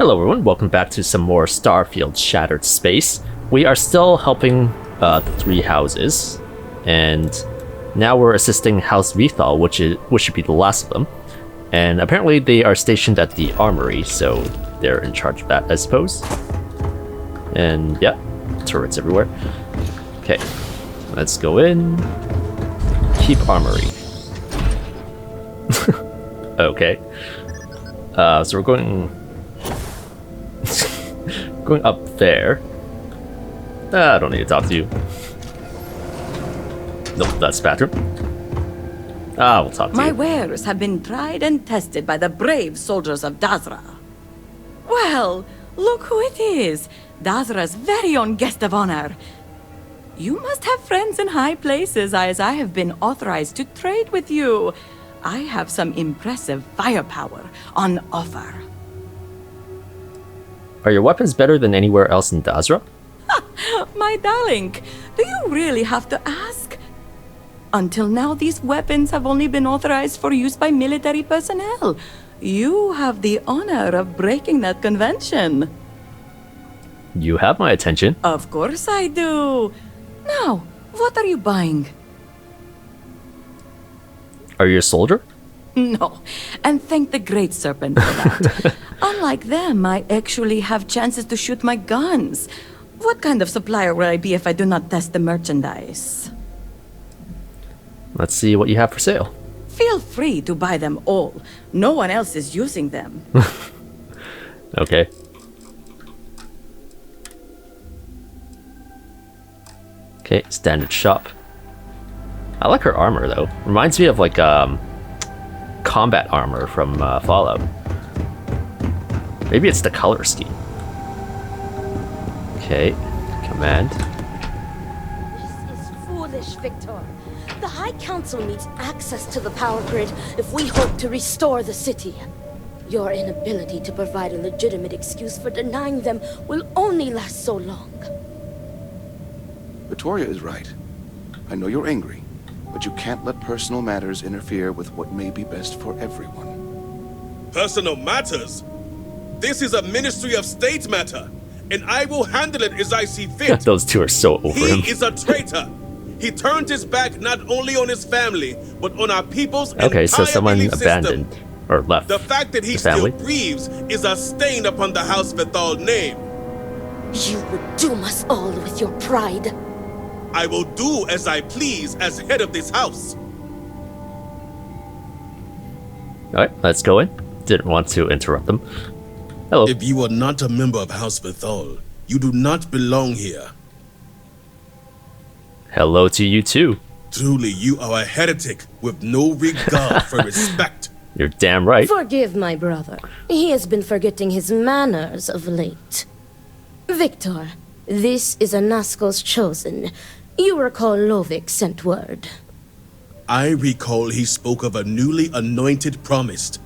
Hello everyone, welcome back to some more Starfield Shattered Space. We are still helping the three houses, and now we're assisting House Veth'aal, which should be the last of them. And apparently they are stationed at the Armory, so they're in charge of that, I suppose. And yeah, turrets everywhere. Okay, let's go in. Keep Armory. Okay. So we're going up there. I don't need to talk to you. Nope, that's the bathroom. We'll talk to you. My wares have been tried and tested by the brave soldiers of Dazra. Well, look who it is. Dazra's very own guest of honor. You must have friends in high places, as I have been authorized to trade with you. I have some impressive firepower on offer. Are your weapons better than anywhere else in Dazra? My darling, do you really have to ask? Until now, these weapons have only been authorized for use by military personnel. You have the honor of breaking that convention. You have my attention. Of course I do. Now, what are you buying? Are you a soldier? No, and thank the Great Serpent for that. Unlike them, I actually have chances to shoot my guns. What kind of supplier would I be if I do not test the merchandise? Let's see what you have for sale. Feel free to buy them all. No one else is using them. Okay. Okay, standard shop. I like her armor though. Reminds me of like combat armor from Fallout. Maybe it's the color scheme. Okay, command. This is foolish, Viktor. The High Council needs access to the power grid if we hope to restore the city. Your inability to provide a legitimate excuse for denying them will only last so long. Victoria is right. I know you're angry, but you can't let personal matters interfere with what may be best for everyone. Personal matters? This is a Ministry of State matter, and I will handle it as I see fit. Those two are so over him. He is a traitor. He turned his back not only on his family, but on our people's okay, so entire someone belief abandoned system. or left. The fact that he still breathes is a stain upon the House Veth'aal name. You would doom us all with your pride. I will do as I please as head of this house. Alright, let's go in. Didn't want to interrupt them. Hello. If you are not a member of House Veth'aal, you do not belong here. Hello to you too. Truly, you are a heretic with no regard for respect. You're damn right. Forgive my brother. He has been forgetting his manners of late. Viktor, this is Anaskel's chosen. You recall Lovik sent word. I recall he spoke of a newly anointed promised.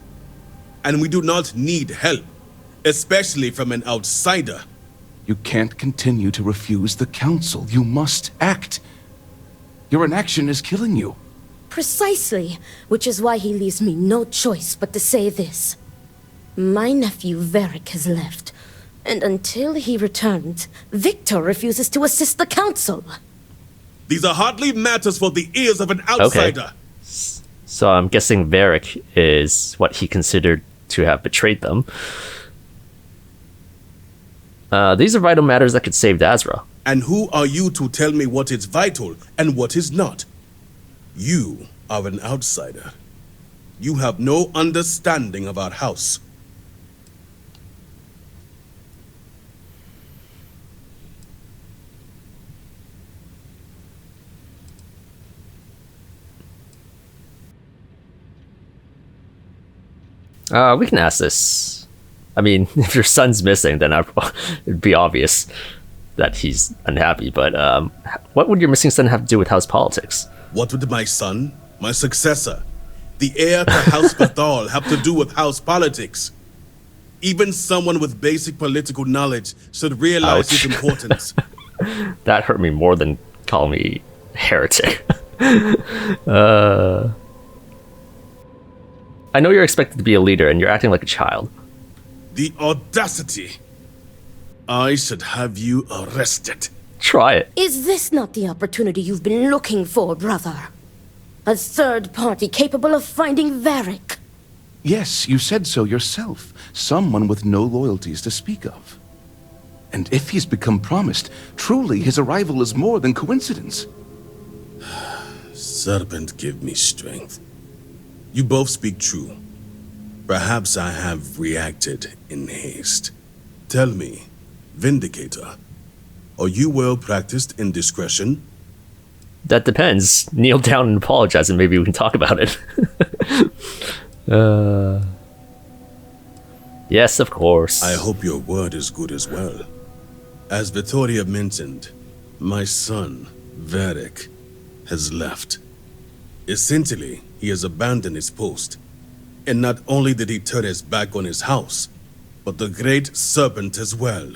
And we do not need help, especially from an outsider. You can't continue to refuse the council. You must act. Your inaction is killing you. Precisely, which is why he leaves me no choice but to say this. My nephew Vaeric has left, and until he returns, Viktor refuses to assist the council. These are hardly matters for the ears of an outsider. Okay. So I'm guessing Vaeric is what he considered to have betrayed them. These are vital matters that could save Dazra. And who are you to tell me what is vital and what is not? You are an outsider. You have no understanding of our house. We can ask this. I mean, if your son's missing, then it'd be obvious that he's unhappy, but what would your missing son have to do with house politics? What would my son, my successor, the heir to House Veth'aal have to do with house politics? Even someone with basic political knowledge should realize its importance. That hurt me more than calling me heretic. I know you're expected to be a leader and you're acting like a child. The audacity! I should have you arrested. Try it. Is this not the opportunity you've been looking for, brother? A third party capable of finding Vaeric? Yes, you said so yourself. Someone with no loyalties to speak of. And if he's become promised, truly his arrival is more than coincidence. Serpent, give me strength. You both speak true. Perhaps I have reacted in haste. Tell me, Vindicator, are you well practiced in discretion? That depends. Kneel down and apologize, and maybe we can talk about it. Yes, of course. I hope your word is good as well. As Victoria mentioned, my son, Vaeric, has left. Essentially, he has abandoned his post. And not only did he turn his back on his house, but the Great Serpent as well.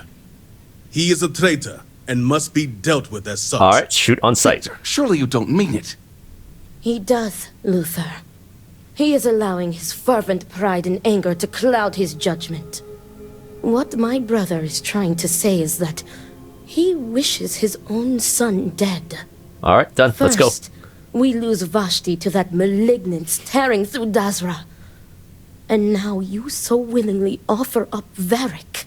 He is a traitor and must be dealt with as such. Alright, shoot on sight. Viktor, surely you don't mean it. He does, Luther. He is allowing his fervent pride and anger to cloud his judgment. What my brother is trying to say is that he wishes his own son dead. Alright, done. Let's go. First, we lose Vashti to that malignance tearing through Dazra. And now you so willingly offer up Vaeric.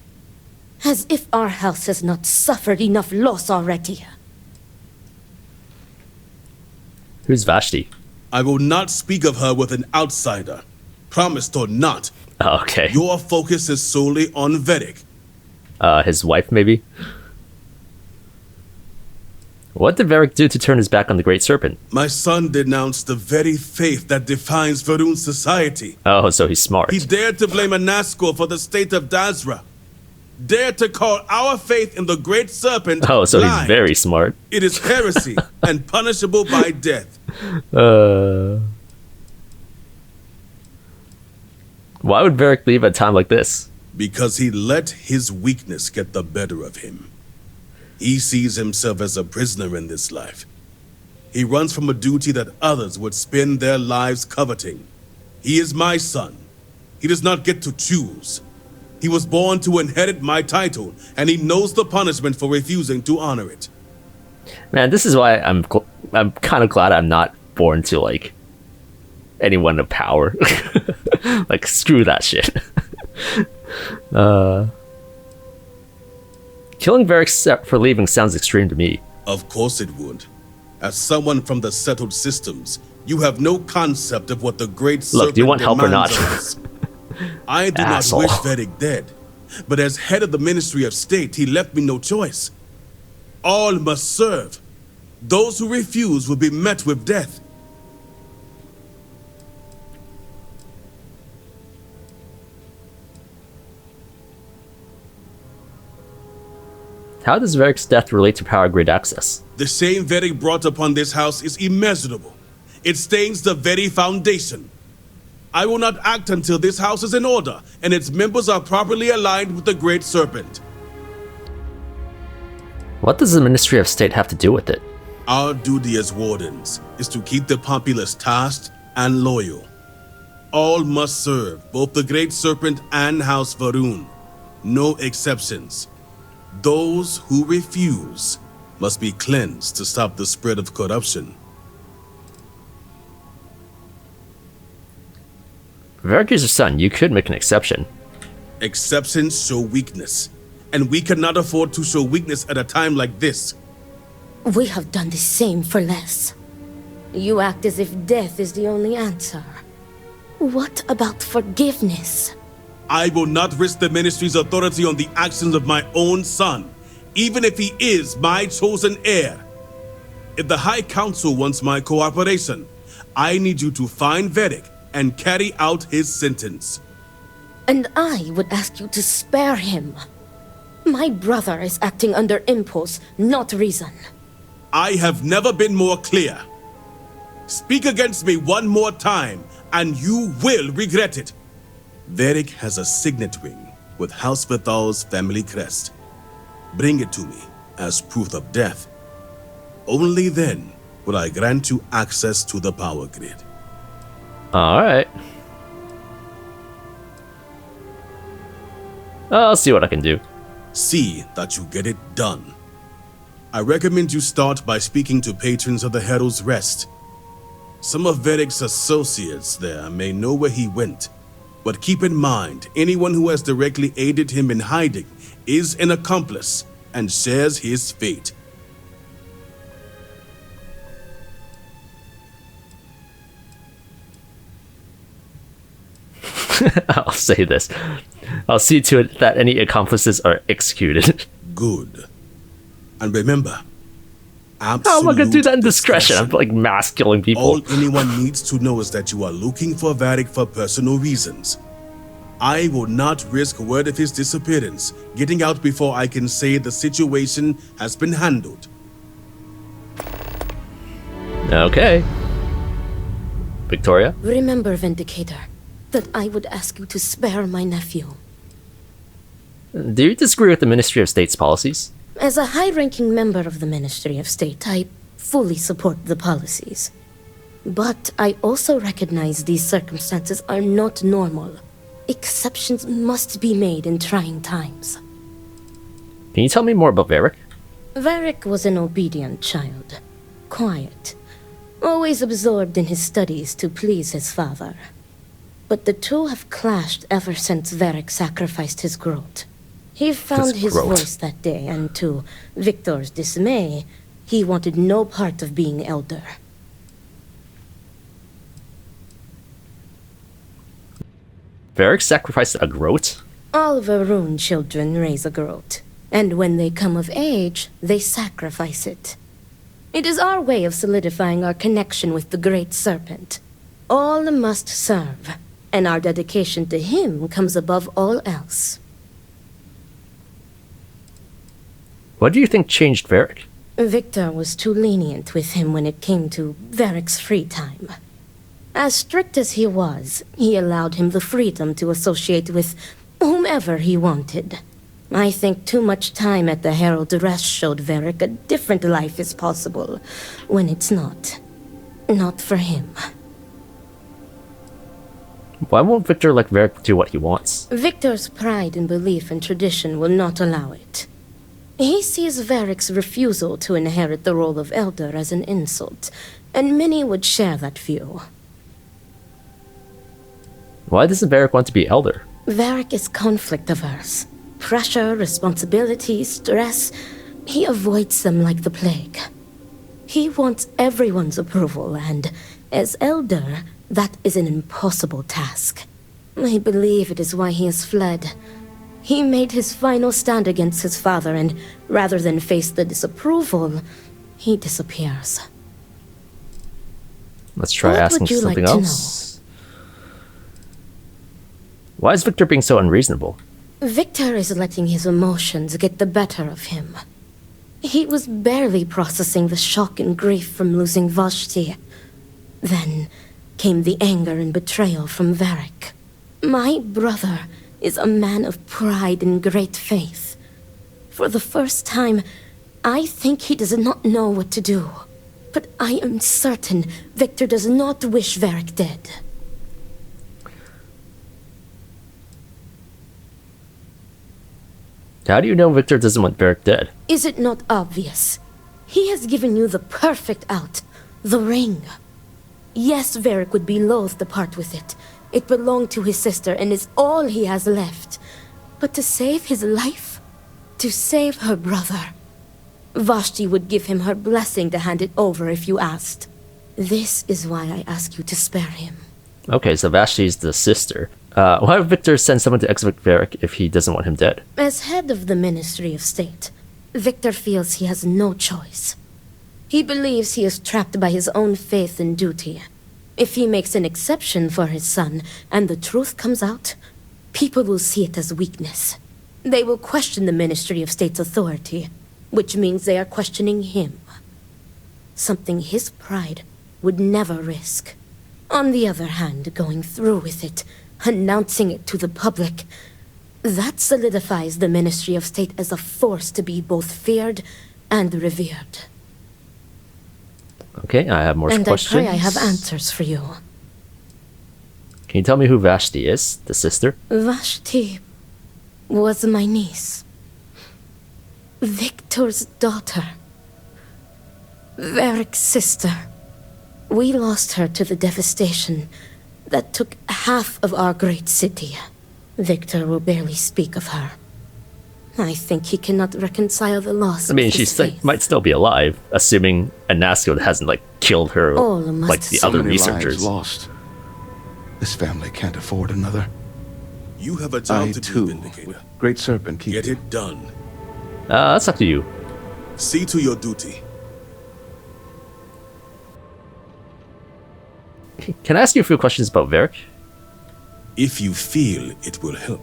As if our house has not suffered enough loss already. Who's Vashti? I will not speak of her with an outsider, promised or not. Oh, okay. Your focus is solely on Vaeric. His wife, maybe? What did Vaeric do to turn his back on the Great Serpent? My son denounced the very faith that defines Va'ruun's society. Oh, so he's smart. He dared to blame a Nazgul for the state of Dazra. Dared to call our faith in the Great Serpent Oh, so blind. he's very smart. It is heresy and punishable by death. Why would Vaeric leave at a time like this? Because he let his weakness get the better of him. He sees himself as a prisoner in this life. He runs from a duty that others would spend their lives coveting. He is my son. He does not get to choose. He was born to inherit my title, and he knows the punishment for refusing to honor it. Man, this is why I'm kind of glad I'm not born to, like, anyone of power. Like, screw that shit. Killing Vaeric for leaving sounds extreme to me. Of course it would. As someone from the settled systems, you have no concept of what the Great Serpent Look, do you want help or not? demands of us. I do Asshole. not wish Vaeric dead, but as head of the Ministry of State, he left me no choice. All must serve. Those who refuse will be met with death. How does Vaeric's death relate to power grid access? The shame Vaeric brought upon this house is immeasurable. It stains the very foundation. I will not act until this house is in order and its members are properly aligned with the Great Serpent. What does the Ministry of State have to do with it? Our duty as wardens is to keep the populace tasked and loyal. All must serve both the Great Serpent and House Va'ruun. No exceptions. Those who refuse must be cleansed to stop the spread of corruption. Vaeric is your son. You could make an exception. Exceptions show weakness, and we cannot afford to show weakness at a time like this. We have done the same for less. You act as if death is the only answer. What about forgiveness? I will not risk the ministry's authority on the actions of my own son, even if he is my chosen heir. If the High Council wants my cooperation, I need you to find Vaeric and carry out his sentence. And I would ask you to spare him. My brother is acting under impulse, not reason. I have never been more clear. Speak against me one more time, and you will regret it. Vaeric has a signet ring with House Veth'aal's family crest. Bring it to me as proof of death. Only then will I grant you access to the power grid. Alright. I'll see what I can do. See that you get it done. I recommend you start by speaking to patrons of the Herald's Rest. Some of Vaeric's associates there may know where he went, but keep in mind, anyone who has directly aided him in hiding is an accomplice and shares his fate. I'll say this. I'll see to it that any accomplices are executed. Good. And remember, How am I gonna do that in discretion? I'm like mass killing people. All anyone needs to know is that you are looking for Vaeric for personal reasons. I will not risk word of his disappearance getting out before I can say the situation has been handled. Okay. Victoria? Remember, Vindicator, that I would ask you to spare my nephew. Do you disagree with the Ministry of State's policies? As a high-ranking member of the Ministry of State, I fully support the policies. But I also recognize these circumstances are not normal. Exceptions must be made in trying times. Can you tell me more about Vaeric? Vaeric was an obedient child. Quiet. Always absorbed in his studies to please his father. But the two have clashed ever since Vaeric sacrificed his Groat. He found his voice that day, and to Viktor's dismay, he wanted no part of being elder. Vaeric sacrificed a Groat? All Varun children raise a Groat, and when they come of age, they sacrifice it. It is our way of solidifying our connection with the Great Serpent. All must serve, and our dedication to him comes above all else. What do you think changed Vaeric? Viktor was too lenient with him when it came to Vaeric's free time. As strict as he was, he allowed him the freedom to associate with whomever he wanted. I think too much time at the Herald Rest showed Vaeric a different life is possible, when it's not. Not for him. Why won't Viktor let Vaeric do what he wants? Viktor's pride and belief in tradition will not allow it. He sees Vaeric's refusal to inherit the role of elder as an insult, and many would share that view. Why doesn't Vaeric want to be elder? Vaeric is conflict averse. Pressure, responsibility, stress. He avoids them like the plague. He wants everyone's approval, and as elder, that is an impossible task. I believe it is why he has fled. He made his final stand against his father, and rather than face the disapproval, he disappears. Let's try What asking would you something like to else. Why is Viktor being so unreasonable? Viktor is letting his emotions get the better of him. He was barely processing the shock and grief from losing Vashti. Then came the anger and betrayal from Vaeric. My brother is a man of pride and great faith. For the first time, I think he does not know what to do. But I am certain Viktor does not wish Vaeric dead. How do you know Viktor doesn't want Vaeric dead? Is it not obvious? He has given you the perfect out, the ring. Yes, Vaeric would be loath to part with it. It belonged to his sister and is all he has left. But to save his life, to save her brother, Vashti would give him her blessing to hand it over if you asked. This is why I ask you to spare him. Okay, so Vashti's the sister. Why would Viktor send someone to execute Vaeric if he doesn't want him dead? As head of the Ministry of State, Viktor feels he has no choice. He believes he is trapped by his own faith and duty. If he makes an exception for his son, and the truth comes out, people will see it as weakness. They will question the Ministry of State's authority, which means they are questioning him. Something his pride would never risk. On the other hand, going through with it, announcing it to the public, that solidifies the Ministry of State as a force to be both feared and revered. Okay, I have more questions. And I pray I have answers for you. Can you tell me who Vashti is, the sister? Vashti was my niece. Viktor's daughter. Vaeric's sister. We lost her to the devastation that took half of our great city. Viktor will barely speak of her. I think he cannot reconcile the loss I mean, of she his faith. might still be alive, assuming Anasco hasn't like killed her All must like the so other many lives researchers. lost. This family can't afford another. You have a job I, to do, too, Vindicator. with Great Serpent, keep Get you. it done. That's up to you. See to your duty. Can I ask you a few questions about Vaeric? If you feel it will help.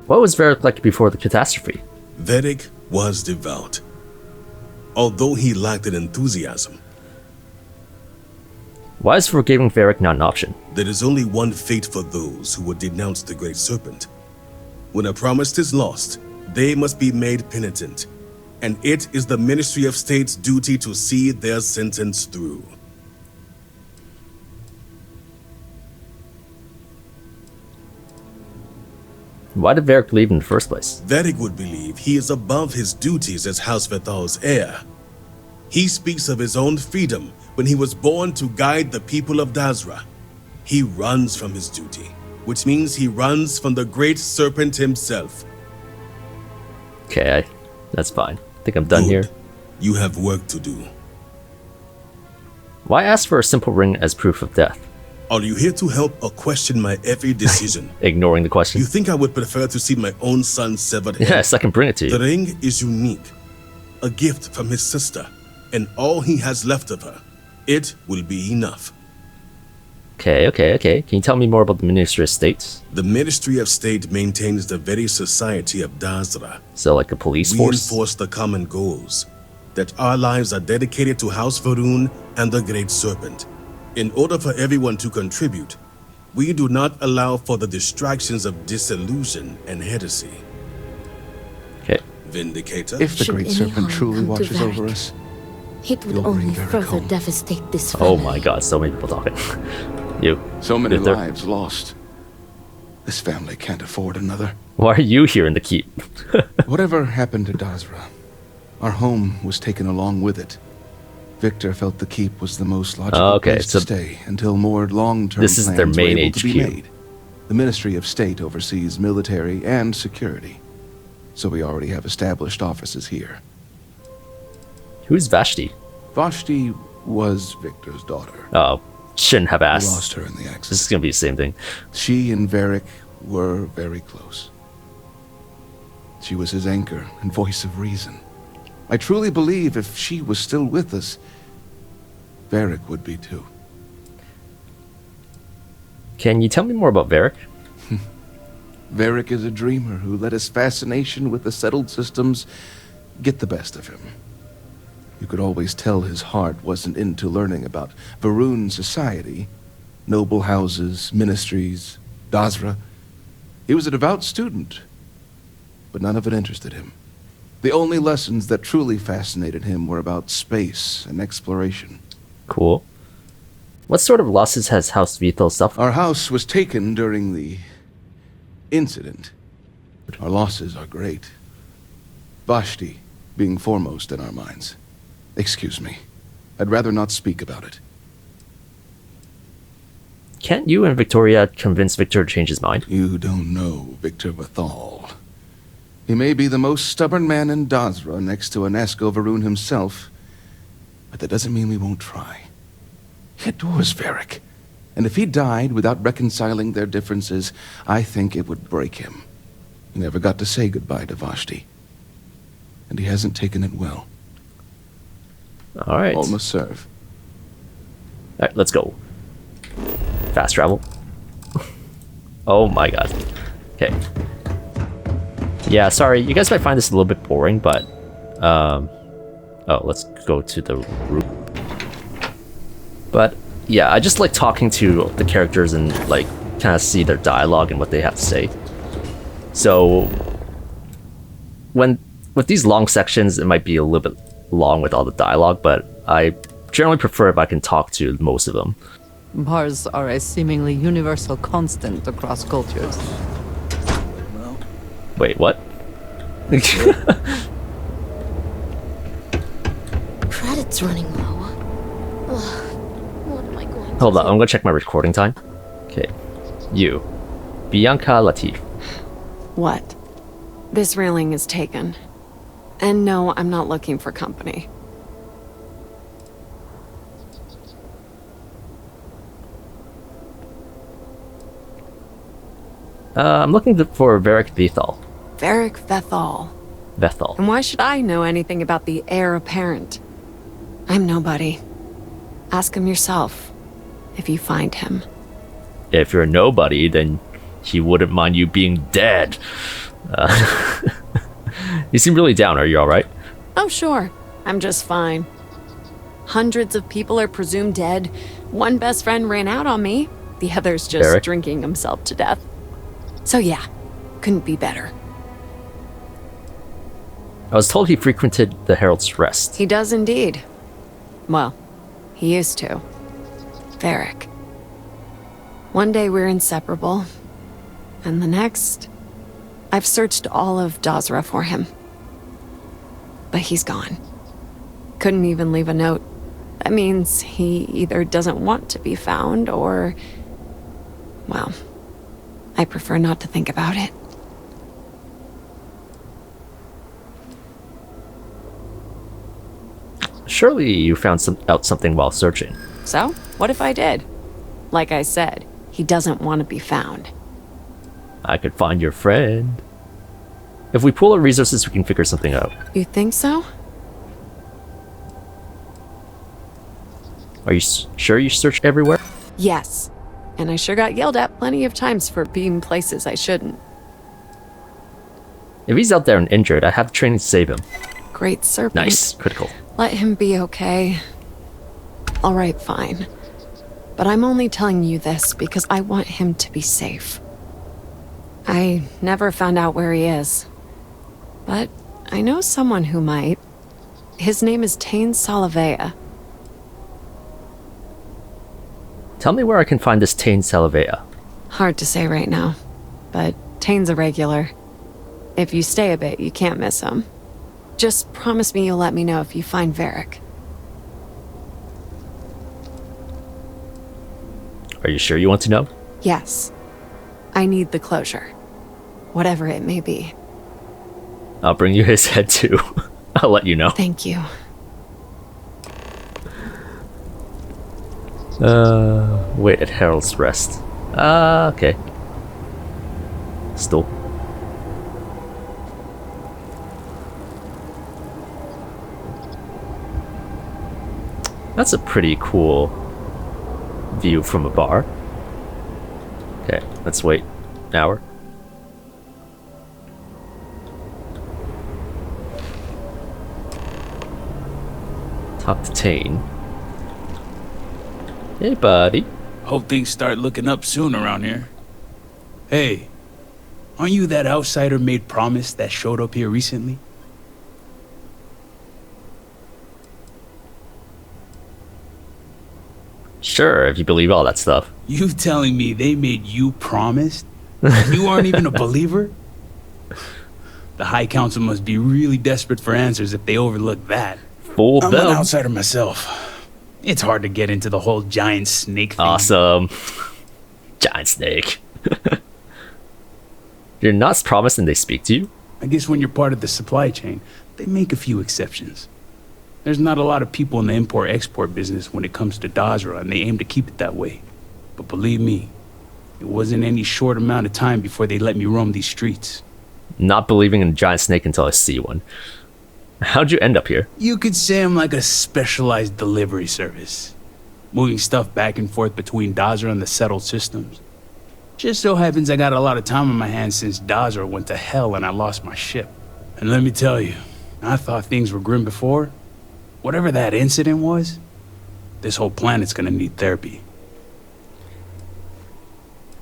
What was Vaeric like before the catastrophe? Vaeric was devout. Although he lacked an enthusiasm, Why is forgiving Vaeric not an option? there is only one fate for those who would denounce the Great Serpent. When a promise is lost, they must be made penitent, and it is the Ministry of State's duty to see their sentence through. Why did Vaeric leave in the first place? Vaeric would believe he is above his duties as House Veth'aal's heir. He speaks of his own freedom when he was born to guide the people of Dazra. He runs from his duty, which means he runs from the Great Serpent himself. Okay, that's fine. I think I'm done Good. here. You have work to do. Why ask for a simple ring as proof of death? Are you here to help or question my every decision? Ignoring the question. You think I would prefer to see my own son severed head? Yes, I can bring it to The you. ring is unique. A gift from his sister, and all he has left of her. It will be enough. Okay. Can you tell me more about the Ministry of State? The Ministry of State maintains the very society of Dazra. So like a police We force? enforce the common goals, that our lives are dedicated to House Va'ruun and the Great Serpent. In order for everyone to contribute, we do not allow for the distractions of disillusion and heresy. Okay. Vindicator? If the Should Great any Serpent harm truly come to watches over Vaeric, us, it would You'll bring only Vaeric further home. devastate this Oh family. my god, so many people talking. You. so many Viktor. lives lost. This family can't afford another. Why are you here in the keep? Whatever happened to Dazra, our home was taken along with it. Viktor felt the keep was the most logical Okay, place so to stay until more long-term this is plans their were main able to be HQ. made. The Ministry of State oversees military and security, so we already have established offices here. Who's Vashti? Vashti was Viktor's daughter. Oh, shouldn't have We asked. lost her in the This is accident. gonna be the same thing. She and Vaeric were very close. She was his anchor and voice of reason. I truly believe if she was still with us, Vaeric would be too. Can you tell me more about Vaeric? Vaeric is a dreamer who let his fascination with the settled systems get the best of him. You could always tell his heart wasn't into learning about Va'ruun society, noble houses, ministries, Dazra. He was a devout student, but none of it interested him. The only lessons that truly fascinated him were about space and exploration. Cool. What sort of losses has House Veth'aal suffered? Our house was taken during the incident. Our losses are great. Vashti being foremost in our minds. Excuse me. I'd rather not speak about it. Can't you and Victoria convince Viktor to change his mind? You don't know Viktor Veth'aal. He may be the most stubborn man in Dazra next to Anasco Va'ruun himself, but that doesn't mean we won't try. He adores Vaeric, and if he died without reconciling their differences, I think it would break him. He never got to say goodbye to Vashti, and he hasn't taken it well. Alright. All must serve. Alright, let's go. Fast travel. Oh my god. Okay. Yeah, sorry, you guys might find this a little bit boring, but oh, let's go to the room. But yeah, I just like talking to the characters and like kind of see their dialogue and what they have to say. So with these long sections, it might be a little bit long with all the dialogue, but I generally prefer if I can talk to most of them. Bars are a seemingly universal constant across cultures. Wait, what? Credits running low. Ugh, what am I going to Hold on, do? I'm gonna check my recording time. Okay. You. Bianca Latif. What? This railing is taken. And no, I'm not looking for company. I'm looking for Vaeric Veth'aal. Vaeric Veth'aal. Veth'aal. And why should I know anything about the heir apparent? I'm nobody. Ask him yourself, if you find him. If you're a nobody, then he wouldn't mind you being dead. You seem really down. Are you alright? Oh, sure. I'm just fine. Hundreds of people are presumed dead. One best friend ran out on me. The other's just Vaeric? drinking himself to death. So yeah, couldn't be better. I was told he frequented the Herald's Rest. He does indeed. Well, he used to. Vaeric. One day we're inseparable, and the next, I've searched all of Dazra for him. But he's gone. Couldn't even leave a note. That means he either doesn't want to be found or, well, I prefer not to think about it. Surely you found out something while searching. So, what if I did? Like I said, he doesn't want to be found. I could find your friend. If we pool our resources, we can figure something out. You think so? Are you sure you searched everywhere? Yes. And I sure got yelled at plenty of times for being places I shouldn't. If he's out there and injured, I have training to save him. Great Serpent. Nice. Critical. Let him be okay. Alright, fine. But I'm only telling you this because I want him to be safe. I never found out where he is. But I know someone who might. His name is Tane Salavea. Tell me where I can find this Tane Salavea. Hard to say right now, but Tane's a regular. If you stay a bit, you can't miss him. Just promise me you'll let me know if you find Vaeric. Are you sure you want to know? Yes. I need the closure. Whatever it may be. I'll bring you his head too. I'll let you know. Thank you. Wait at Herald's Rest. Okay. Still. That's a pretty cool view from a bar. Okay, let's wait an hour. Talk to Tane. Hey, buddy. Hope things start looking up soon around here. Hey, aren't you that outsider made promise that showed up here recently? Sure, if you believe all that stuff. You telling me they made you promise? And you aren't even a believer? The High Council must be really desperate for answers if they overlook that. Fool I'm them. an outsider myself. It's hard to get into the whole giant snake thing. Awesome. Giant snake. You're not promised and they speak to you? I guess when you're part of the supply chain, they make a few exceptions. There's not a lot of people in the import-export business when it comes to Dazra, and they aim to keep it that way. But believe me, it wasn't any short amount of time before they let me roam these streets. Not believing in a giant snake until I see one. How'd you end up here? You could say I'm like a specialized delivery service, moving stuff back and forth between Dazra and the settled systems. Just so happens I got a lot of time on my hands since Dazra went to hell and I lost my ship. And let me tell you, I thought things were grim before. Whatever that incident was, this whole planet's gonna need therapy.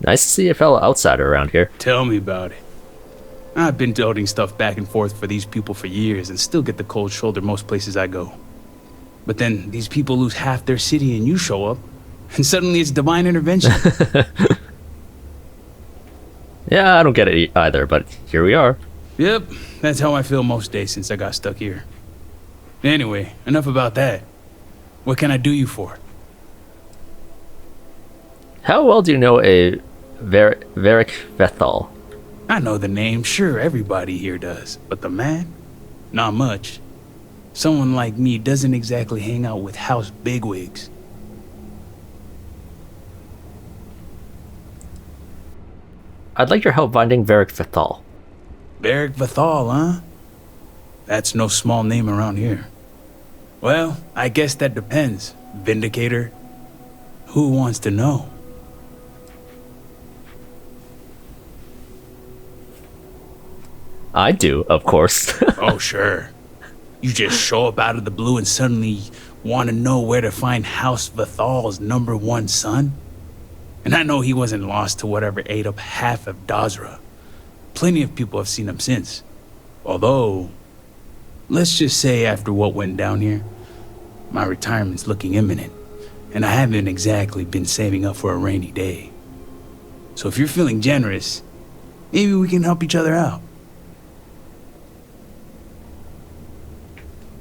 Nice to see a fellow outsider around here. Tell me about it. I've been toting stuff back and forth for these people for years and still get the cold shoulder most places I go. But then these people lose half their city and you show up, and suddenly it's divine intervention. Yeah, I don't get it either, but here we are. Yep, that's how I feel most days since I got stuck here. Anyway, enough about that. What can I do you for? How well do you know a Vaeric Veth'aal? I know the name, sure, everybody here does. But the man? Not much. Someone like me doesn't exactly hang out with house bigwigs. I'd like your help finding Vaeric Veth'aal. Vaeric Veth'aal, huh? That's no small name around here. Well, I guess that depends, Vindicator. Who wants to know? I do, of course. Oh, sure. You just show up out of the blue and suddenly want to know where to find House Veth'aal's #1 son? And I know he wasn't lost to whatever ate up half of Dazra. Plenty of people have seen him since. Although, let's just say after what went down here, my retirement's looking imminent, and I haven't exactly been saving up for a rainy day. So if you're feeling generous, maybe we can help each other out.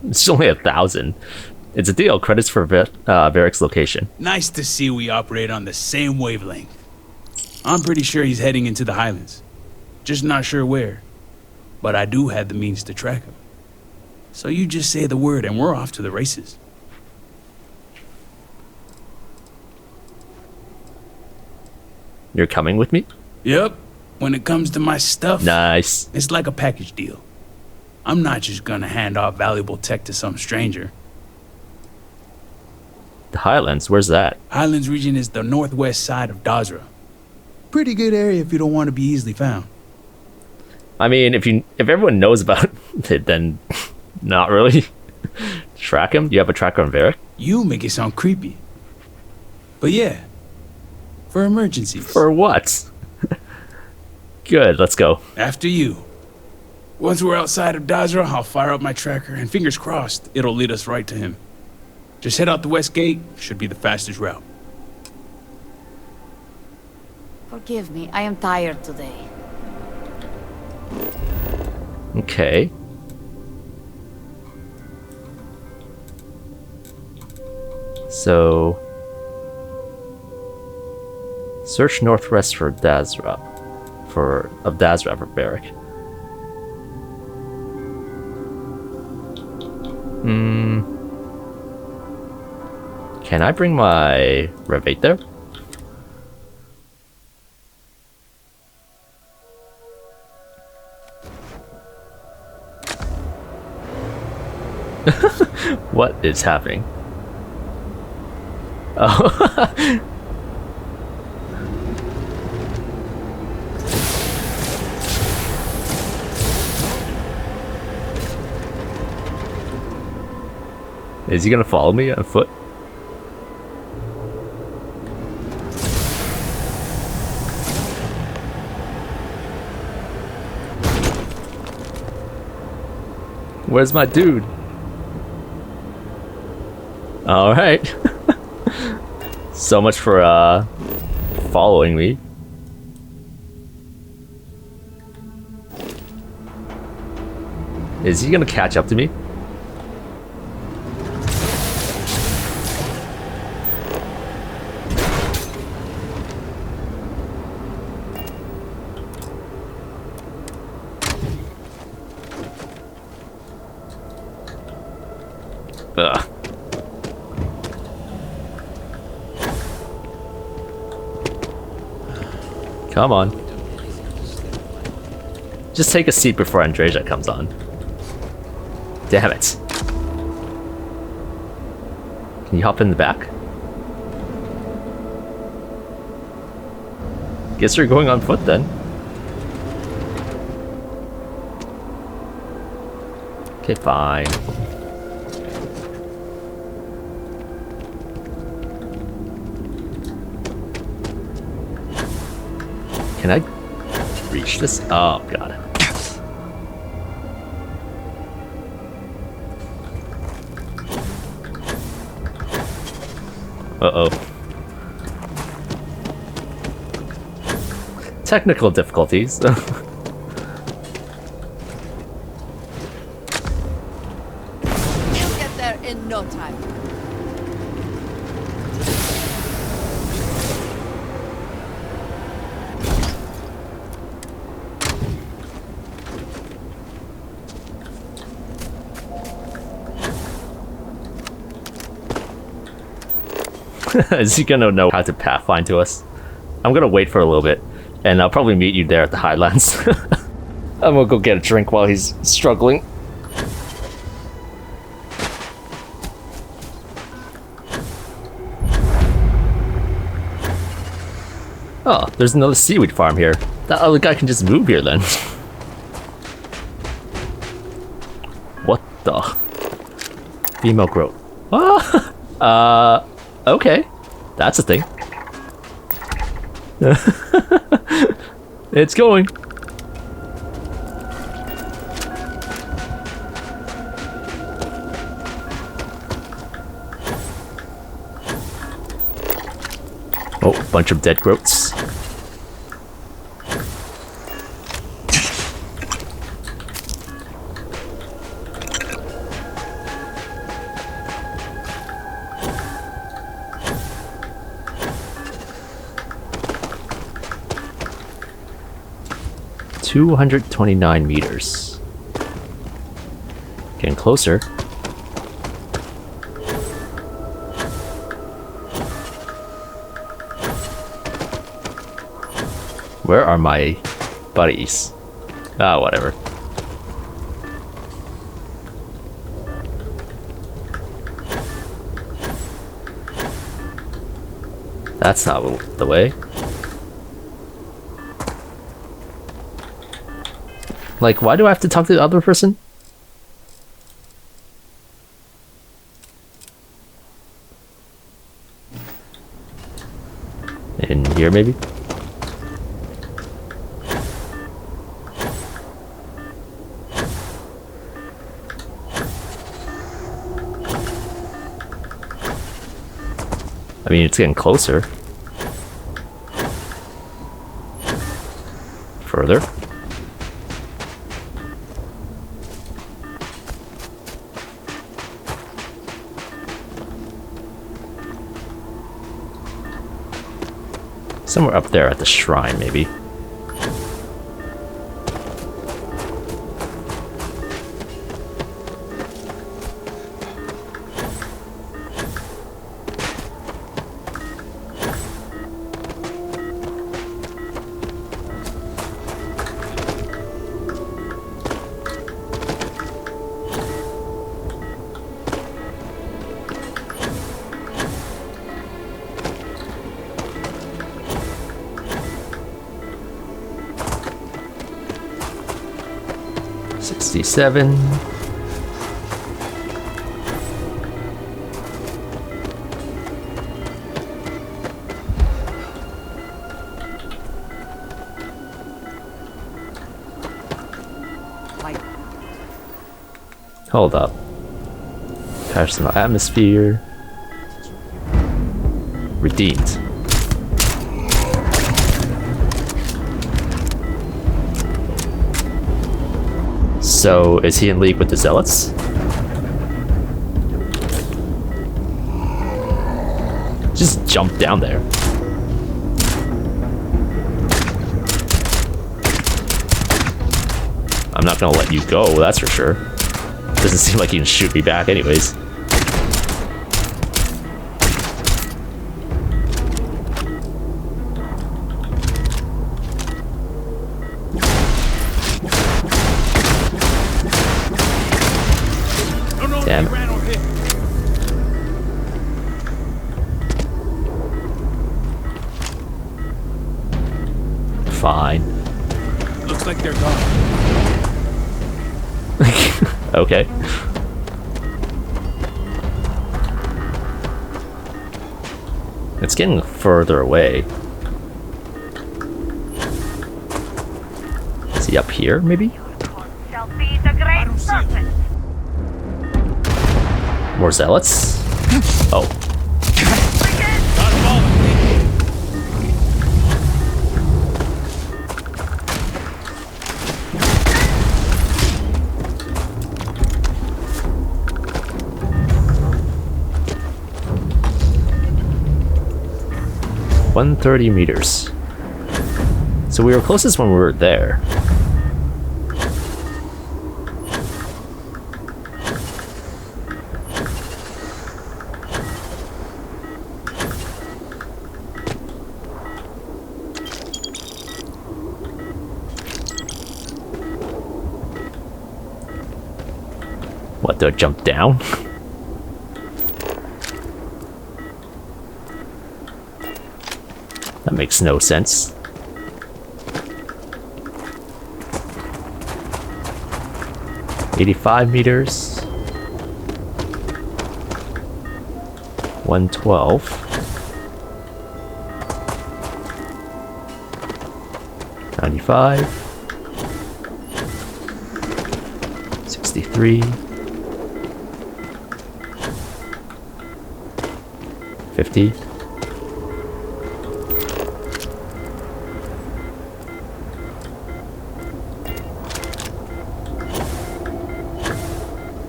It's only 1,000. It's a deal. Credits for Vaeric's location. Nice to see we operate on the same wavelength. I'm pretty sure he's heading into the Highlands. Just not sure where. But I do have the means to track him. So you just say the word and we're off to the races. You're coming with me? Yep. When it comes to my stuff, Nice. it's like a package deal. I'm not just gonna hand off valuable tech to some stranger. The Highlands, where's that? Highlands region is the northwest side of Dazra. Pretty good area if you don't want to be easily found. I mean, if everyone knows about it, then not really. Track him? Do you have a tracker on Vaeric? You make it sound creepy. But yeah, for emergencies. For what? Good, let's go. After you. Once we're outside of Dazra, I'll fire up my tracker, and fingers crossed, it'll lead us right to him. Just head out the west gate, should be the fastest route. Forgive me, I am tired today. Okay. So... search northwest for Dazra. Of Dazra for Vaeric. Can I bring my Revate there? What is happening? Oh. Is he gonna follow me on foot? Where's my dude? Alright. So much for following me. Is he gonna catch up to me? Ugh. Come on. Just take a seat before Andreja comes on. Damn it. Can you hop in the back? Guess you're going on foot then. Okay, fine. Can I reach this? Oh, God. Uh-oh. technical difficulties. You'll get there in no time. Is he gonna know how to pathfind to us? I'm gonna wait for a little bit, and I'll probably meet you there at the Highlands. I'm gonna go get a drink while he's struggling. Oh, there's another seaweed farm here. That other guy can just move here then. What the? Female Groat. Ah! Okay. That's a thing. It's going. Oh, bunch of dead Groats. $229 meters. Getting closer. Where are my buddies? Ah, whatever. That's not the way. Like, why do I have to talk to the other person? In here, maybe? I mean, it's getting closer. Further. Somewhere up there at the shrine, maybe. Seven. Hold up. Personal atmosphere. Redeemed. So, is he in league with the Zealots? Just jump down there. I'm not gonna let you go, that's for sure. Doesn't seem like you can shoot me back anyways. Damn it. Fine. Looks like they're gone. Okay. It's getting further away. Is he up here, maybe? Shall be the Great Serpent. More Zealots? Oh. 130 meters. So we were closest when we were there. What, do I jump down? That makes no sense. $85 meters. 112. 95. 63. 50.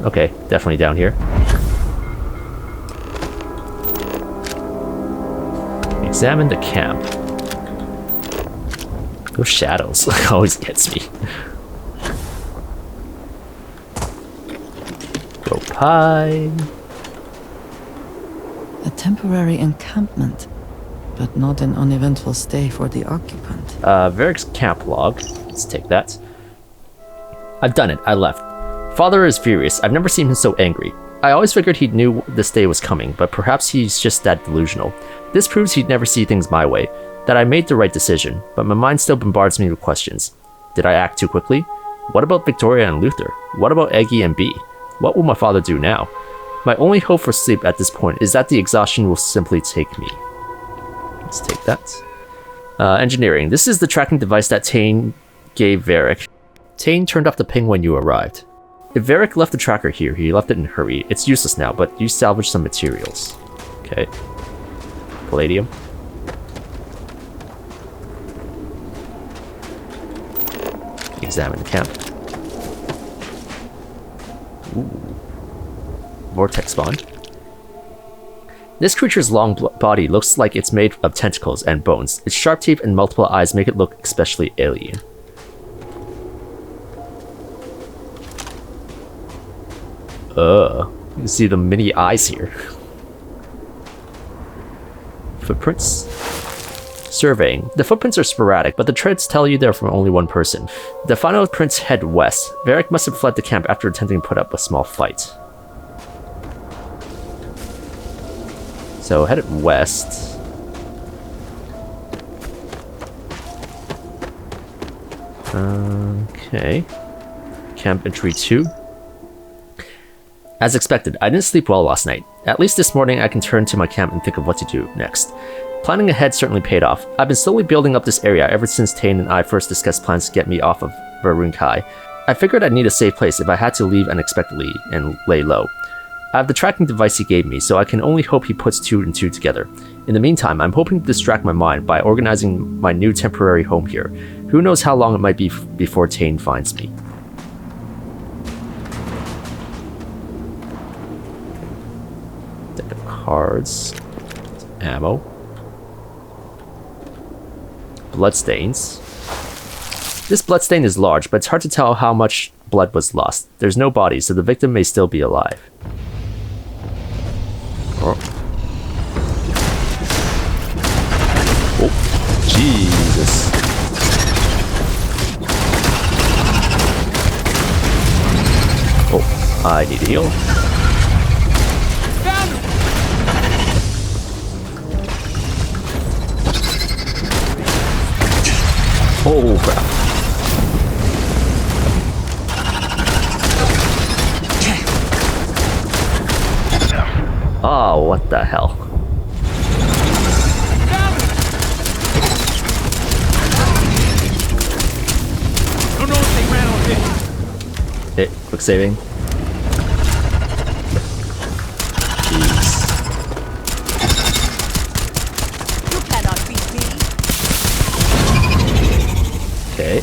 Okay, definitely down here. Examine the camp. Those shadows always gets me. Go pie. A temporary encampment, but not an uneventful stay for the occupant. Vaeric's camp log. Let's take that. I've done it. I left. Father is furious. I've never seen him so angry. I always figured he knew this day was coming, but perhaps he's just that delusional. This proves he'd never see things my way, that I made the right decision, but my mind still bombards me with questions. Did I act too quickly? What about Victoria and Luther? What about Eggy and Bee? What will my father do now? My only hope for sleep at this point is that the exhaustion will simply take me. Let's take that. Engineering. This is the tracking device that Tane gave Vaeric. Tane turned off the ping when you arrived. If Vaeric left the tracker here, he left it in a hurry. It's useless now, but you salvaged some materials. Okay. Palladium. Examine the camp. Ooh. Vortex spawn. This creature's long body looks like it's made of tentacles and bones. Its sharp teeth and multiple eyes make it look especially alien. You can see the mini eyes here. Footprints. Surveying. The footprints are sporadic, but the treads tell you they're from only one person. The final prints head west. Vaeric must have fled the camp after attempting to put up a small fight. So headed west. Okay. Camp entry 2. As expected, I didn't sleep well last night. At least this morning I can turn to my camp and think of what to do next. Planning ahead certainly paid off. I've been slowly building up this area ever since Tane and I first discussed plans to get me off of Varunkai. I figured I'd need a safe place if I had to leave unexpectedly and lay low. I have the tracking device he gave me, so I can only hope he puts 2 and 2 together. In the meantime, I'm hoping to distract my mind by organizing my new temporary home here. Who knows how long it might be before Tane finds me. Deck of cards. Ammo. Bloodstains. This bloodstain is large, but it's hard to tell how much blood was lost. There's no body, so the victim may still be alive. Oh, Jesus. Oh, I need to heal. Oh, crap. Oh, what the hell? Don't know if they ran on it. Quick saving. Jeez. You cannot beat me. Okay.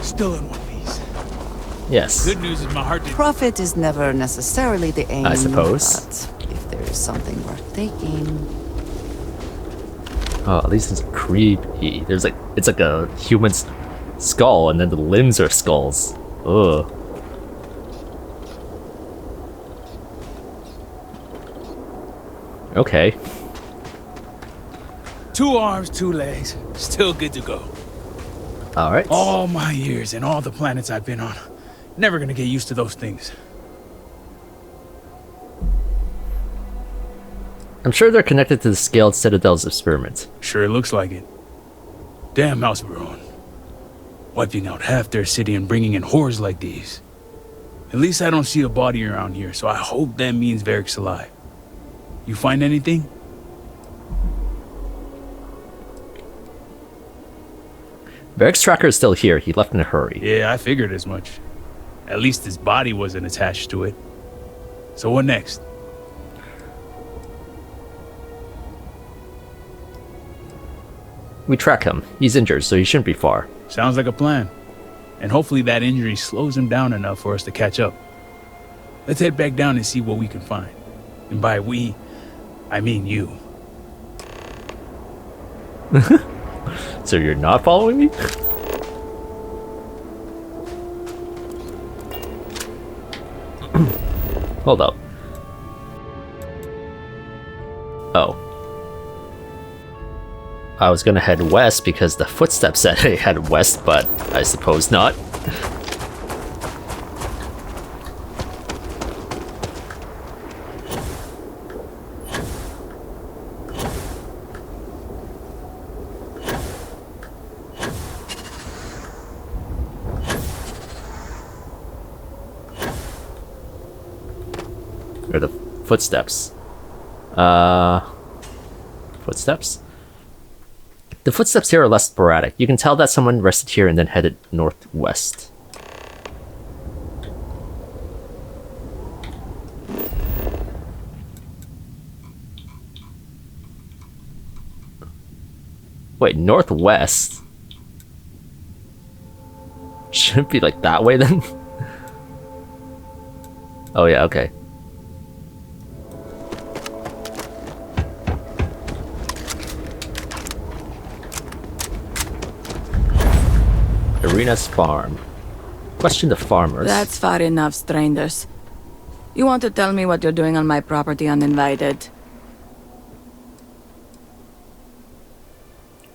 Still in one piece. Yes. Good news is my heart did. Profit is never necessarily the aim. I suppose. but if there is something worth taking. Oh, these is creepy. It's like a human's skull, and then the limbs are skulls. Ugh. Okay. 2 arms, 2 legs. Still good to go. Alright. All my years and all the planets I've been on. Never gonna get used to those things. I'm sure they're connected to the Scaled Citadel's experiment. Sure looks like it. Damn house we're on. Wiping out half their city and bringing in horrors like these. At least I don't see a body around here, so I hope that means Vaeric's alive. You find anything? Vaeric's tracker is still here. He left in a hurry. Yeah, I figured as much. At least his body wasn't attached to it. So what next? We track him. He's injured, so he shouldn't be far. Sounds like a plan. And hopefully that injury slows him down enough for us to catch up. Let's head back down and see what we can find. And by we, I mean you. So you're not following me? Hold up. Oh. I was gonna head west because the footsteps said I head west, but I suppose not. Or the footsteps. Footsteps? The footsteps here are less sporadic. You can tell that someone rested here and then headed northwest. Wait, northwest? Shouldn't be like that way then? Oh yeah, okay. Irina's farm. Question the farmers. That's far enough, strangers. You want to tell me what you're doing on my property uninvited?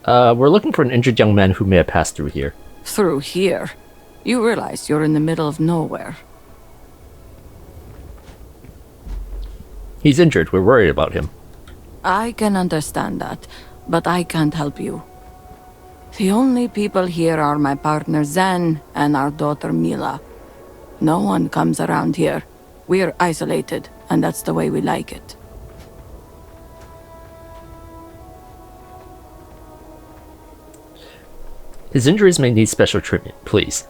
We're looking for an injured young man who may have passed through here. Through here? You realize you're in the middle of nowhere. He's injured. We're worried about him. I can understand that, but I can't help you. The only people here are my partner Zen and our daughter Mila. No one comes around here. We're isolated, and that's the way we like it. His injuries may need special treatment, please.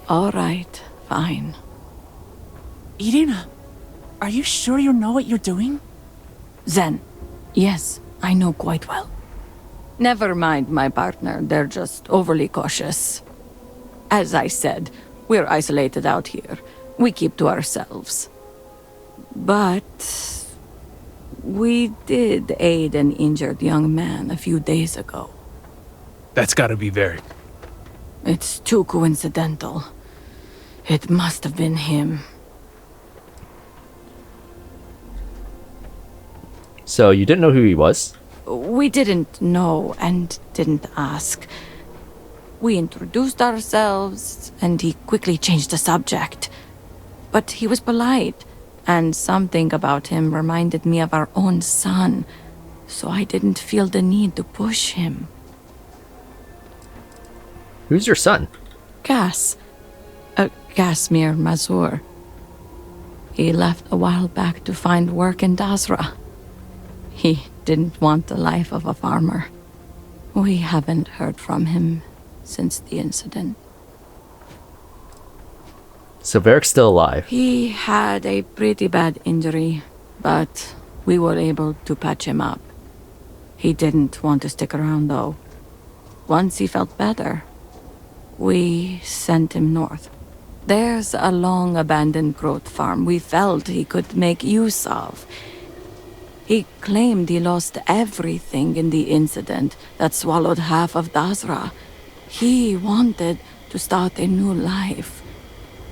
All right, fine. Irina, are you sure you know what you're doing? Zen, yes, I know quite well. Never mind my partner, they're just overly cautious. As I said, we're isolated out here. We keep to ourselves. But we did aid an injured young man a few days ago. That's gotta be Vaeric. It's too coincidental. It must have been him. So you didn't know who he was? We didn't know and didn't ask. We introduced ourselves, and he quickly changed the subject. But he was polite, and something about him reminded me of our own son, so I didn't feel the need to push him. Who's your son? Casimir Mazur. He left a while back to find work in Dazra. He didn't want the life of a farmer. We haven't heard from him since the incident. So Vaeric's still alive. He had a pretty bad injury, but we were able to patch him up. He didn't want to stick around though. Once he felt better, we sent him north. There's a long-abandoned Groat farm we felt he could make use of. He claimed he lost everything in the incident that swallowed half of Dazra. He wanted to start a new life.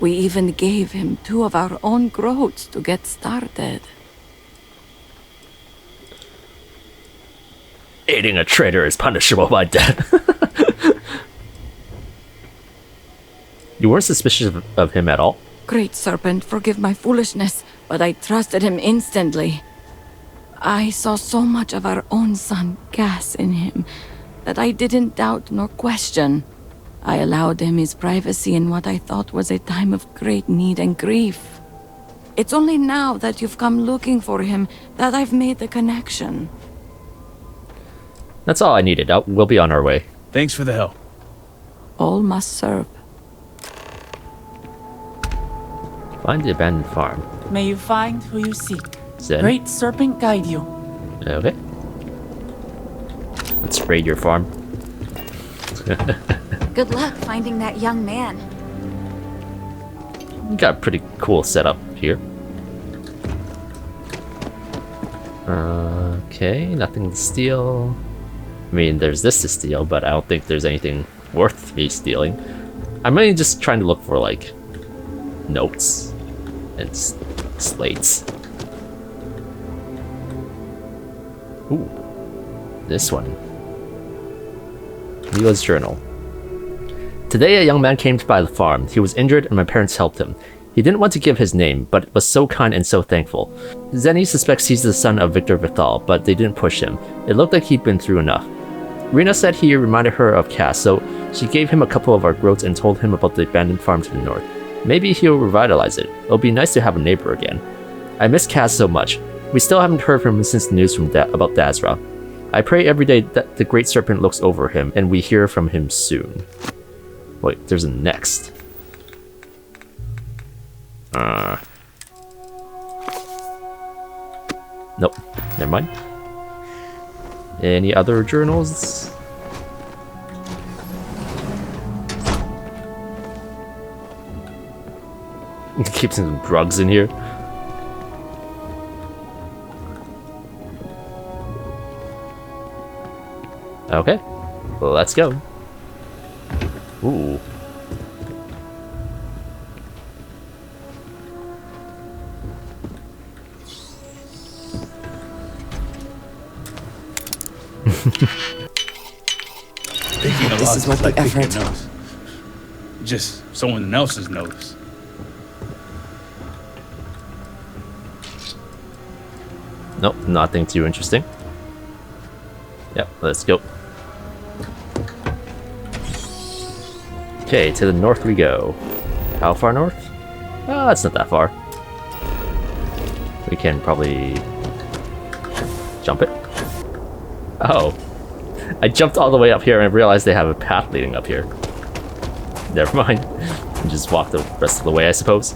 We even gave him 2 of our own Groats to get started. Aiding a traitor is punishable by death. You weren't suspicious of him at all? Great Serpent, forgive my foolishness, but I trusted him instantly. I saw so much of our own son gas in him that I didn't doubt nor question. I allowed him his privacy in what I thought was a time of great need and grief. It's only now that you've come looking for him that I've made the connection. That's all I needed. We'll be on our way. Thanks for the help. All must serve. Find the abandoned farm. May you find who you seek. Zen. Great Serpent guide you. Okay. Let's raid your farm. Good luck finding that young man. You got a pretty cool setup here. Okay, nothing to steal. I mean, there's this to steal, but I don't think there's anything worth me stealing. I'm mainly just trying to look for, like, notes and slates. Ooh, this one. Mila's journal. Today, a young man came by the farm. He was injured and my parents helped him. He didn't want to give his name, but was so kind and so thankful. Zenny suspects he's the son of Viktor Veth'aal, but they didn't push him. It looked like he'd been through enough. Irina said he reminded her of Cass, so she gave him a couple of our groats and told him about the abandoned farm to the north. Maybe he'll revitalize it. It'll be nice to have a neighbor again. I miss Cass so much. We still haven't heard from him since the news from about Dazra. I pray every day that the Great Serpent looks over him and we hear from him soon. Wait, there's a next. Nope, never mind. Any other journals? Keep some drugs in here. Okay, well, let's go. Ooh. This is what the effort. Nose. Just someone else's nose. Nope, nothing too interesting. Yep, let's go. Okay, to the north we go. How far north? Oh, it's not that far. We can probably jump it. Oh, I jumped all the way up here and I realized they have a path leading up here. Never mind. Just walk the rest of the way, I suppose.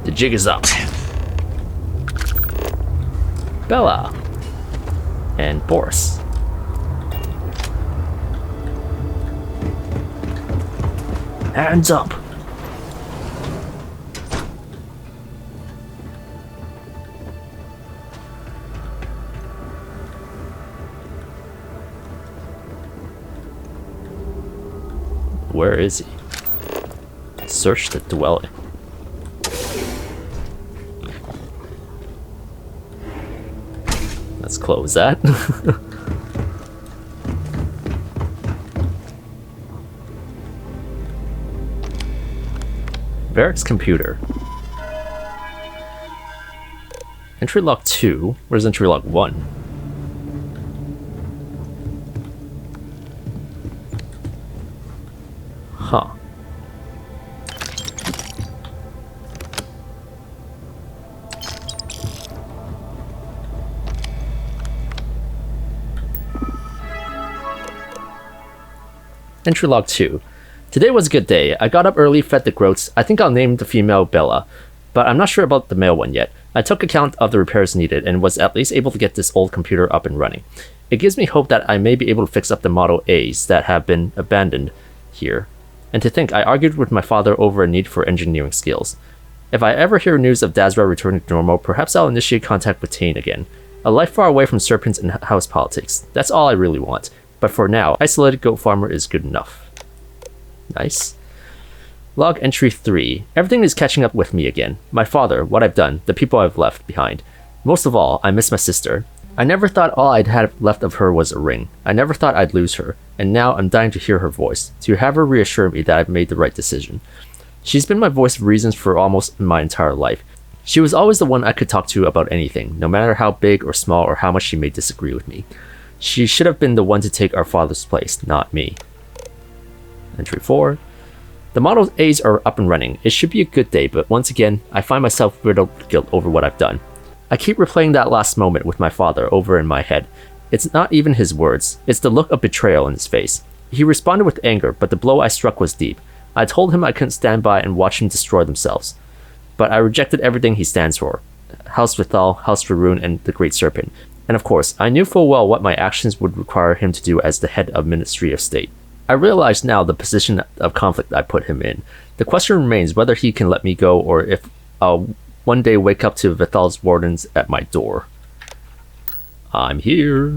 The jig is up. Bella. And Boris. Hands up. Where is he? Search the dwelling. Let's close that. Vaeric's computer. Entry log 2. Where's entry log 1? Huh. Entry log 2. Today was a good day. I got up early, fed the Groats. I think I'll name the female Bella, but I'm not sure about the male one yet. I took account of the repairs needed and was at least able to get this old computer up and running. It gives me hope that I may be able to fix up the Model A's that have been abandoned here. And to think, I argued with my father over a need for engineering skills. If I ever hear news of Dazra returning to normal, perhaps I'll initiate contact with Tane again. A life far away from serpents and house politics. That's all I really want. But for now, isolated goat farmer is good enough. Nice. Log entry 3. Everything is catching up with me again. My father, what I've done, the people I've left behind. Most of all, I miss my sister. I never thought all I'd had left of her was a ring. I never thought I'd lose her, and now I'm dying to hear her voice, to have her reassure me that I've made the right decision. She's been my voice of reasons for almost my entire life. She was always the one I could talk to about anything, no matter how big or small or how much she may disagree with me. She should have been the one to take our father's place, not me. Entry 4. The Model A's are up and running. It should be a good day, but once again, I find myself riddled with guilt over what I've done. I keep replaying that last moment with my father over in my head. It's not even his words, it's the look of betrayal in his face. He responded with anger, but the blow I struck was deep. I told him I couldn't stand by and watch him destroy themselves. But I rejected everything he stands for. House Veth'aal, House Faerun, and the Great Serpent. And of course, I knew full well what my actions would require him to do as the head of Ministry of State. I realize now the position of conflict I put him in. The question remains whether he can let me go or if I'll one day wake up to Veth'aal's wardens at my door. I'm here.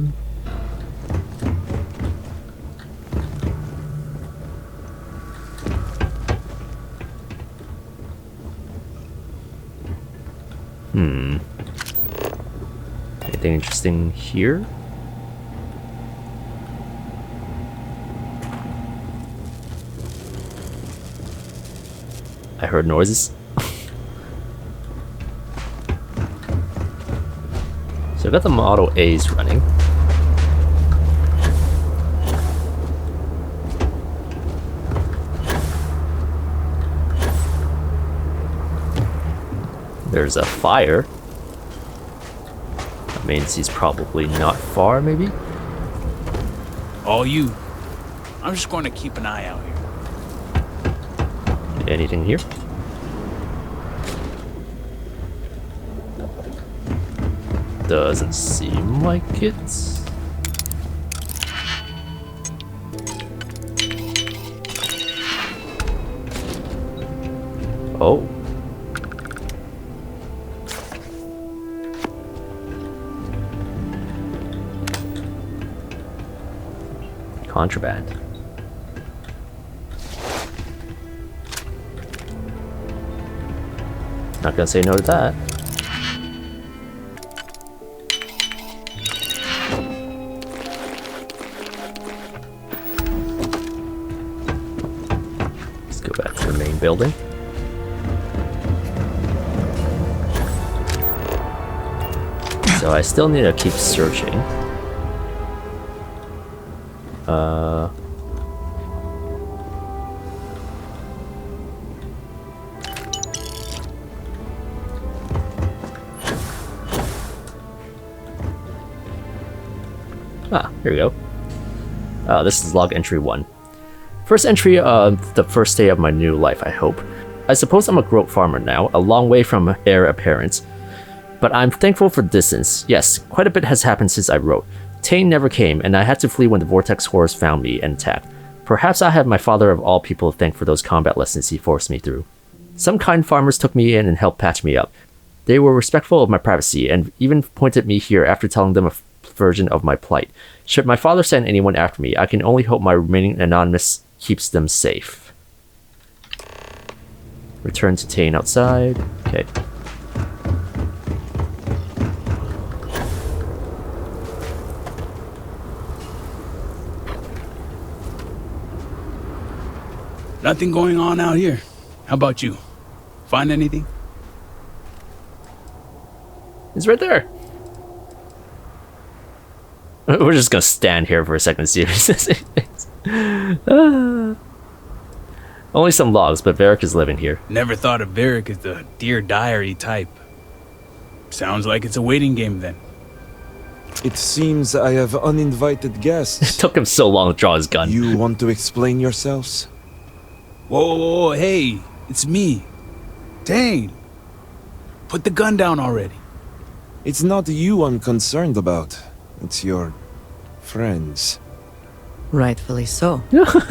Anything interesting here? I heard noises. So I got the Model A's running. There's a fire. That means he's probably not far, maybe? All you. I'm just going to keep an eye out here. Anything here? Doesn't seem like it. Oh. Contraband. Not gonna say no to that. Let's go back to the main building. So I still need to keep searching. Here we go. This is log entry 1. First entry of the first day of my new life, I hope. I suppose I'm a Groat farmer now, a long way from heir apparent. But I'm thankful for the distance. Yes, quite a bit has happened since I wrote. Tane never came, and I had to flee when the Vortex horrors found me and attacked. Perhaps I have my father of all people to thank for those combat lessons he forced me through. Some kind farmers took me in and helped patch me up. They were respectful of my privacy, and even pointed me here after telling them a version of my plight. Should my father send anyone after me, I can only hope my remaining anonymous keeps them safe. Return to Tane outside. Okay. Nothing going on out here. How about you? Find anything? It's right there. We're just gonna stand here for a second and see if he says anything. Only some logs, but Vaeric is living here. Never thought of Vaeric as the Dear Diary type. Sounds like it's a waiting game then. It seems I have uninvited guests. It took him so long to draw his gun. You want to explain yourselves? Whoa, hey, it's me. Tane. Put the gun down already. It's not you I'm concerned about. It's your friends. Rightfully so.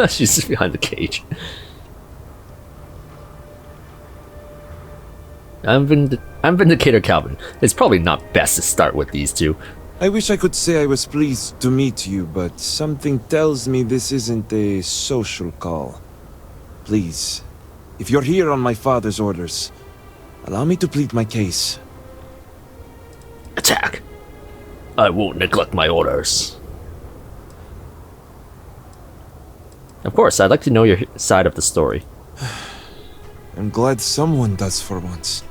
She's just behind the cage. I'm Vindicator Calvin. It's probably not best to start with these two. I wish I could say I was pleased to meet you, but something tells me this isn't a social call. Please, if you're here on my father's orders, allow me to plead my case. Attack! I won't neglect my orders. Of course, I'd like to know your side of the story. I'm glad someone does for once.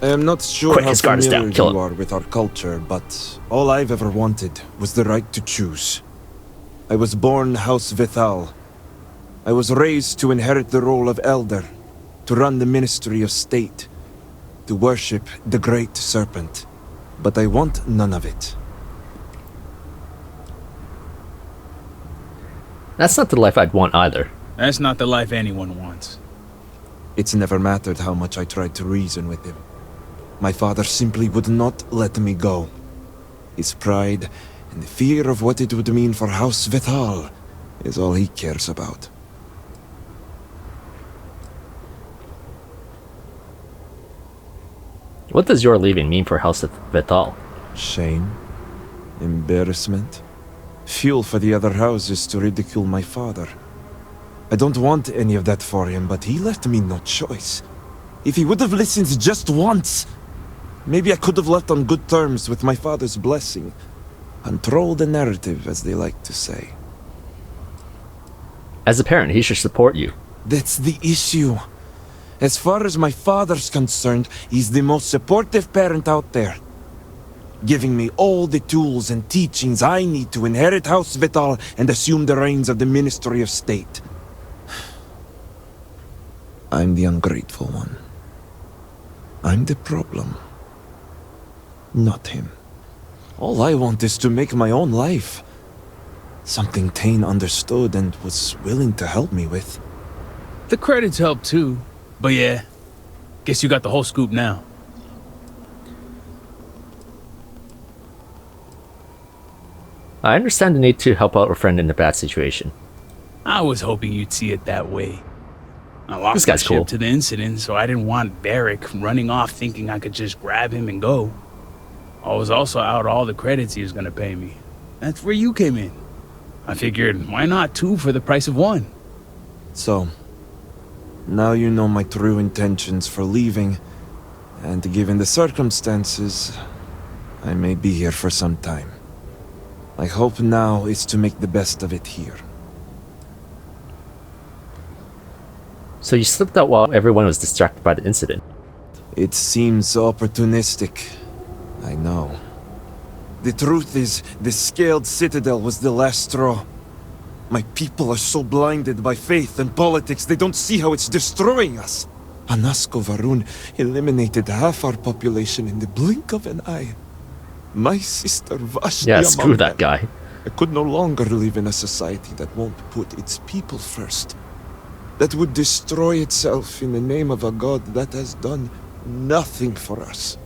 I am not sure Quick, how his guard is familiar down. Kill you him. are with our culture, but all I've ever wanted was the right to choose. I was born House Veth'aal. I was raised to inherit the role of elder, to run the Ministry of State, to worship the Great Serpent. But I want none of it. That's not the life I'd want either. That's not the life anyone wants. It's never mattered how much I tried to reason with him. My father simply would not let me go. His pride and the fear of what it would mean for House Veth'aal is all he cares about. What does your leaving mean for House Veth'aal? Shame, embarrassment, fuel for the other houses to ridicule my father. I don't want any of that for him, but he left me no choice. If he would have listened just once, maybe I could have left on good terms with my father's blessing. Control the narrative, as they like to say. As a parent, he should support you. That's the issue. As far as my father's concerned, he's the most supportive parent out there. Giving me all the tools and teachings I need to inherit House Veth'aal and assume the reins of the Ministry of State. I'm the ungrateful one. I'm the problem. Not him. All I want is to make my own life. Something Tane understood and was willing to help me with. The credits help too. But yeah, guess you got the whole scoop now. I understand the need to help out a friend in a bad situation. I was hoping you'd see it that way. I lost This guy's my ship cool. to the incident, so I didn't want Vaeric running off thinking I could just grab him and go. I was also out all the credits he was gonna pay me. That's where you came in. I figured, why not 2 for the price of 1? So, now you know my true intentions for leaving, and given the circumstances, I may be here for some time. My hope now is to make the best of it here. So you slipped out while everyone was distracted by the incident. It seems opportunistic, I know. The truth is, the scaled citadel was the last straw. My people are so blinded by faith and politics, they don't see how it's destroying us. Anasko Varun eliminated half our population in the blink of an eye. My sister Vashti. Yeah, screw that guy. I could no longer live in a society that won't put its people first. That would destroy itself in the name of a god that has done nothing for us.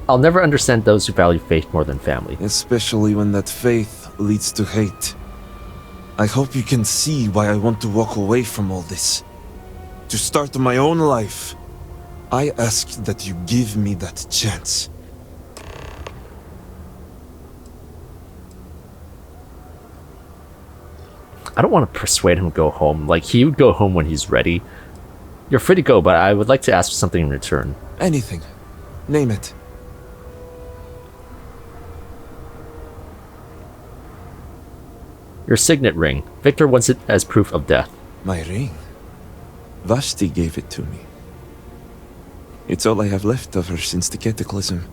I'll never understand those who value faith more than family. Especially when that faith leads to hate. I hope you can see why I want to walk away from all this. To start my own life. I ask that you give me that chance. I don't want to persuade him to go home. Like, he would go home when he's ready. You're free to go, but I would like to ask for something in return. Anything. Name it. Your signet ring. Viktor wants it as proof of death. My ring? Vashti gave it to me. It's all I have left of her since the cataclysm.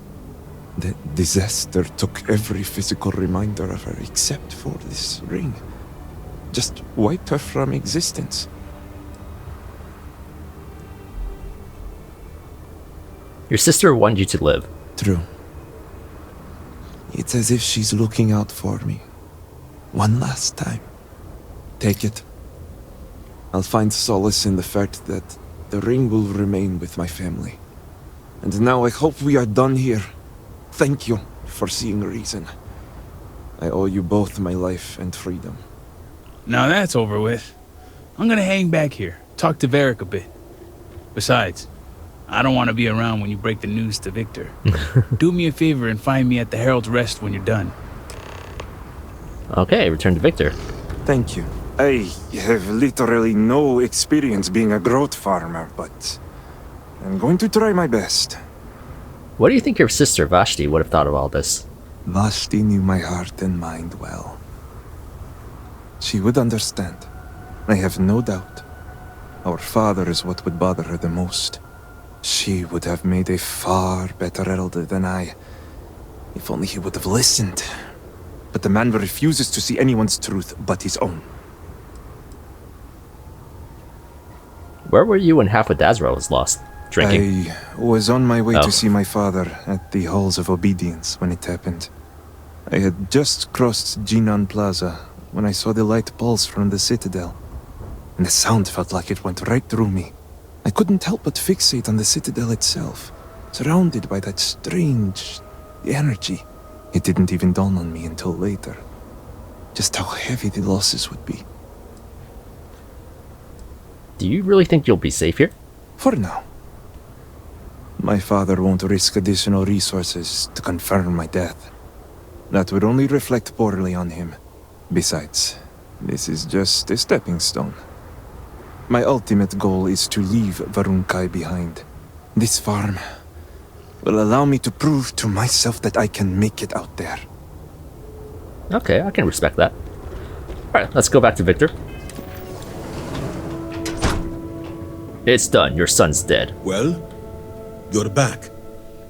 The disaster took every physical reminder of her except for this ring. Just wiped her from existence. Your sister wanted you to live. True. It's as if she's looking out for me. One last time. Take it. I'll find solace in the fact that the ring will remain with my family. And now I hope we are done here. Thank you for seeing reason. I owe you both my life and freedom. Now that's over with. I'm gonna hang back here, talk to Vaeric a bit. Besides, I don't want to be around when you break the news to Viktor. Do me a favor and find me at the Herald's Rest when you're done. Okay, return to Viktor. Thank you. I have literally no experience being a Groat farmer, but I'm going to try my best. What do you think your sister Vashti would have thought of all this? Vashti knew my heart and mind well. She would understand. I have no doubt. Our father is what would bother her the most. She would have made a far better Herald than I, if only he would have listened. But the man refuses to see anyone's truth but his own. Where were you when half of Dazra was lost? Drinking? I was on my way to see my father at the Halls of Obedience when it happened. I had just crossed Jinan Plaza when I saw the light pulse from the Citadel. And the sound felt like it went right through me. I couldn't help but fixate on the Citadel itself, surrounded by that strange energy. It didn't even dawn on me until later, just how heavy the losses would be. Do you really think you'll be safe here? For now. My father won't risk additional resources to confirm my death. That would only reflect poorly on him. Besides, this is just a stepping stone. My ultimate goal is to leave Varunkai behind. This farm will allow me to prove to myself that I can make it out there. Okay, I can respect that. Alright, let's go back to Viktor. It's done, your son's dead. Well, you're back.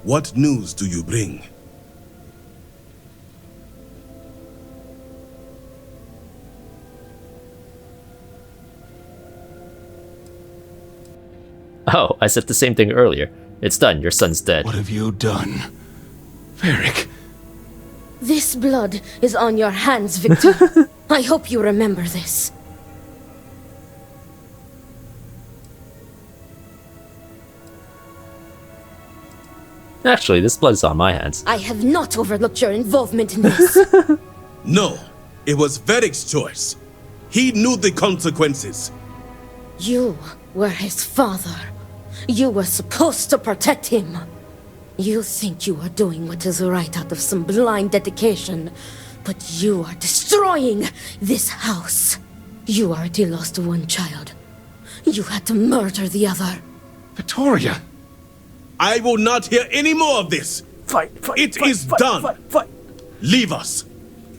What news do you bring? Oh, I said the same thing earlier. It's done, your son's dead. What have you done? Vaeric. This blood is on your hands, Viktor. I hope you remember this. Actually, this blood's on my hands. I have not overlooked your involvement in this. No, it was Vaeric's choice. He knew the consequences. You were his father. You were supposed to protect him. You think you are doing what is right out of some blind dedication, but you are destroying this house. You already lost one child. You had to murder the other. Victoria! I will not hear any more of this! It is done! Leave us!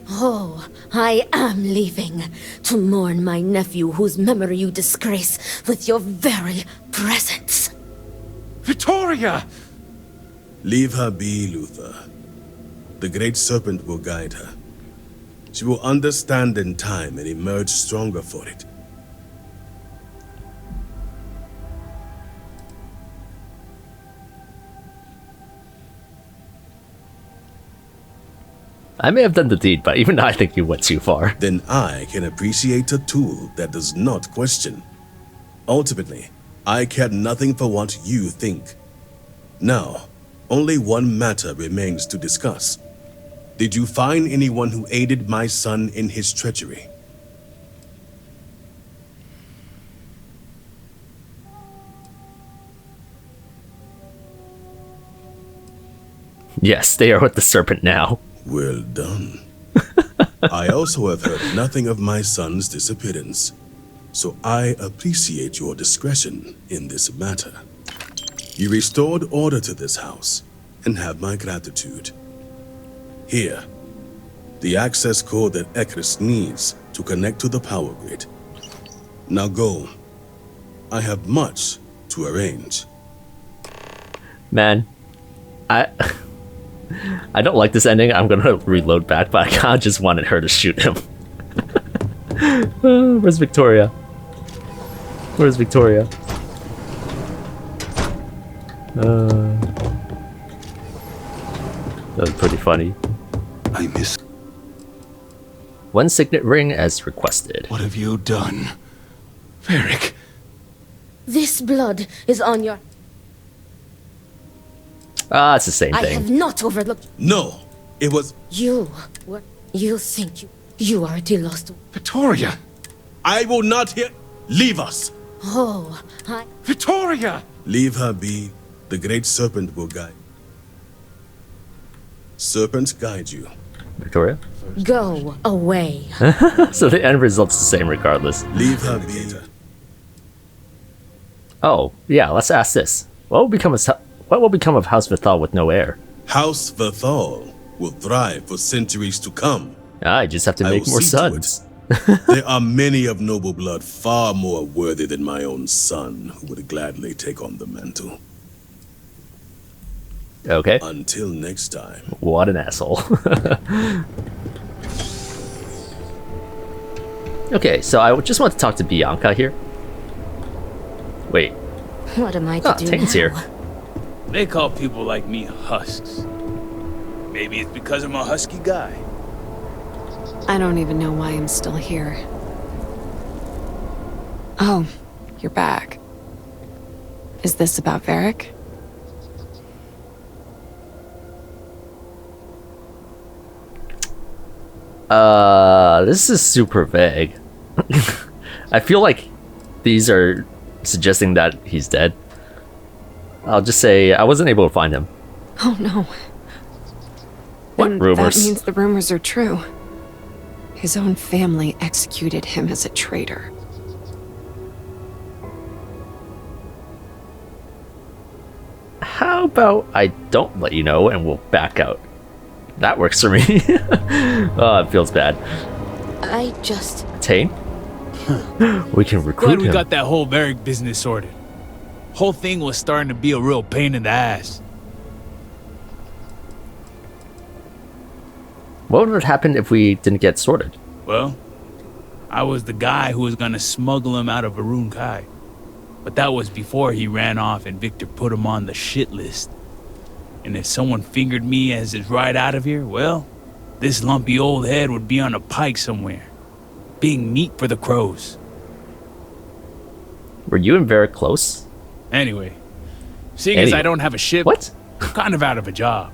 Oh, I am leaving to mourn my nephew whose memory you disgrace with your very presence. Victoria! Leave her be, Luther. The Great Serpent will guide her. She will understand in time and emerge stronger for it. I may have done the deed, but even I think you went too far. Then I can appreciate a tool that does not question. Ultimately, I care nothing for what you think. Now, only one matter remains to discuss. Did you find anyone who aided my son in his treachery? Yes, they are with the Serpent now. Well done. I also have heard nothing of my son's disappearance, so I appreciate your discretion in this matter. You restored order to this house, and have my gratitude. Here, the access code that Ekris needs to connect to the power grid. Now go. I have much to arrange. Man, I don't like this ending. I'm gonna reload back, but I kinda just wanted her to shoot him. Where's Victoria? Where's Victoria? That was pretty funny. I miss... One signet ring as requested. What have you done? Vaeric. This blood is on your... Ah, it's the same I thing. have not overlooked... No, it was... You think you are the lost... Victoria! I will not hear... Leave us! Oh, Victoria! Leave her be. The Great Serpent will guide. Serpent guide you. Victoria? Go away. So the end result's the same regardless. Leave her be. Oh, yeah, let's ask this. What will become of House Veth'aal with no heir? House Veth'aal will thrive for centuries to come. I just have to make more sons. There are many of noble blood far more worthy than my own son who would gladly take on the mantle. Okay. Until next time. What an asshole. Okay, so I just want to talk to Bianca here. Wait. What am I to do Tane's now? here. They call people like me husks. Maybe it's because I'm a husky guy. I don't even know why I'm still here. Oh, you're back. Is this about Vaeric? This is super vague. I feel like these are suggesting that he's dead. I'll just say I wasn't able to find him. Oh no. What Then rumors? That means the rumors are true. His own family executed him as a traitor. How about I don't let you know and we'll back out? That works for me. Oh, it feels bad. I just... Tane? We can recruit Glad we him. got that whole Vaeric business sorted. Whole thing was starting to be a real pain in the ass. What would have happened if we didn't get sorted? Well, I was the guy who was gonna smuggle him out of Varun Kai. But that was before he ran off and Viktor put him on the shit list. And if someone fingered me as his ride out of here, well, this lumpy old head would be on a pike somewhere, being meat for the crows. Were you and Vaeric close? Anyway, seeing as I don't have a ship, What? I'm kind of out of a job.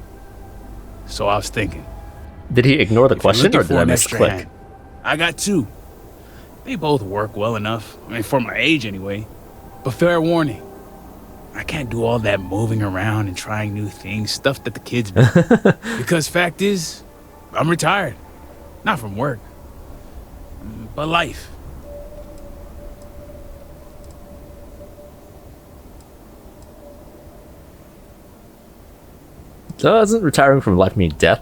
So I was thinking, Did he ignore the if you're question looking or did for I an miss extra click? hand, I got two. They both work well enough. I mean, for my age anyway. But fair warning, I can't do all that moving around and trying new things, stuff that the kids do. Because fact is, I'm retired. Not from work, but life. Doesn't retiring from life mean death?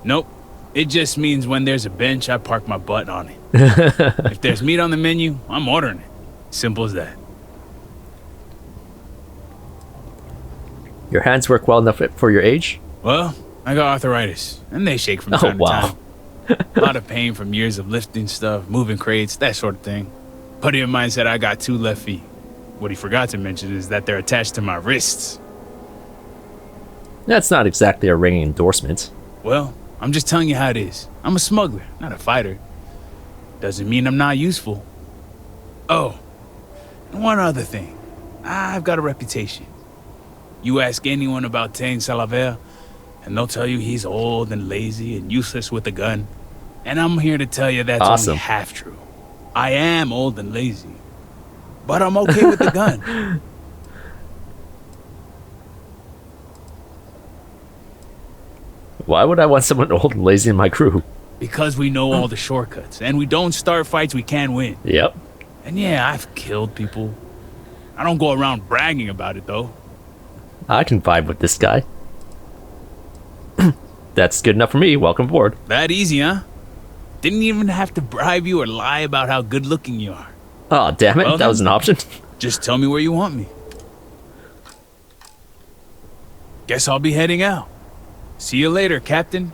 Nope. It just means when there's a bench, I park my butt on it. If there's meat on the menu, I'm ordering it. Simple as that. Your hands work well enough for your age? Well, I got arthritis, and they shake from time to time. A lot of pain from years of lifting stuff, moving crates, that sort of thing. Buddy of mine said I got 2 left feet. What he forgot to mention is that they're attached to my wrists. That's not exactly a ringing endorsement. Well, I'm just telling you how it is. I'm a smuggler, not a fighter. Doesn't mean I'm not useful. Oh, and one other thing. I've got a reputation. You ask anyone about Tane Salavea, and they'll tell you he's old and lazy and useless with a gun. And I'm here to tell you that's Awesome. only half true. I am old and lazy, but I'm okay with the gun. Why would I want someone old and lazy in my crew? Because we know all the shortcuts, and we don't start fights we can't win. Yep. And yeah, I've killed people. I don't go around bragging about it, though. I can vibe with this guy. That's good enough for me. Welcome aboard. That easy, huh? Didn't even have to bribe you or lie about how good looking you are. Oh, damn it. Well, that was an option. Just tell me where you want me. Guess I'll be heading out. See you later, Captain.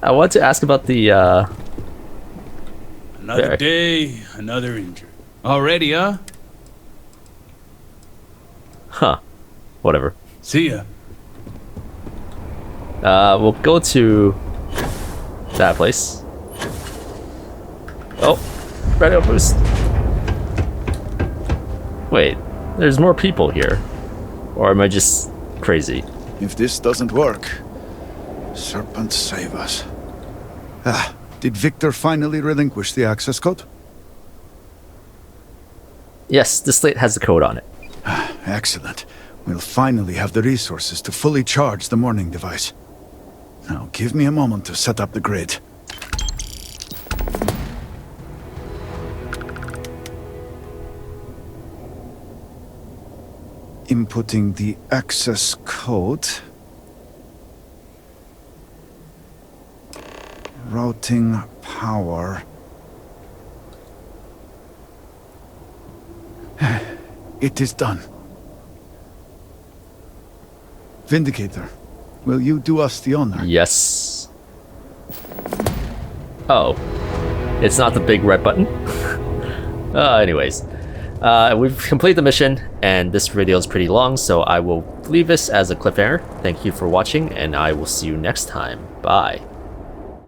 I want to ask about the, Another Vaeric. day, another injury. Already, huh? Huh. Whatever. See ya. We'll go to that place. Oh, radio boost. Wait, there's more people here. Or am I just crazy? If this doesn't work, Serpent save us. Did Viktor finally relinquish the access code? Yes, the slate has the code on it. Excellent. We'll finally have the resources to fully charge the Mourning device. Now, give me a moment to set up the grid. Inputting the access code. Routing power. It is done. Vindicator, will you do us the honor? Yes. Oh. It's not the big red button? Anyways. We've completed the mission, and this video is pretty long, so I will leave this as a cliffhanger. Thank you for watching, and I will see you next time. Bye.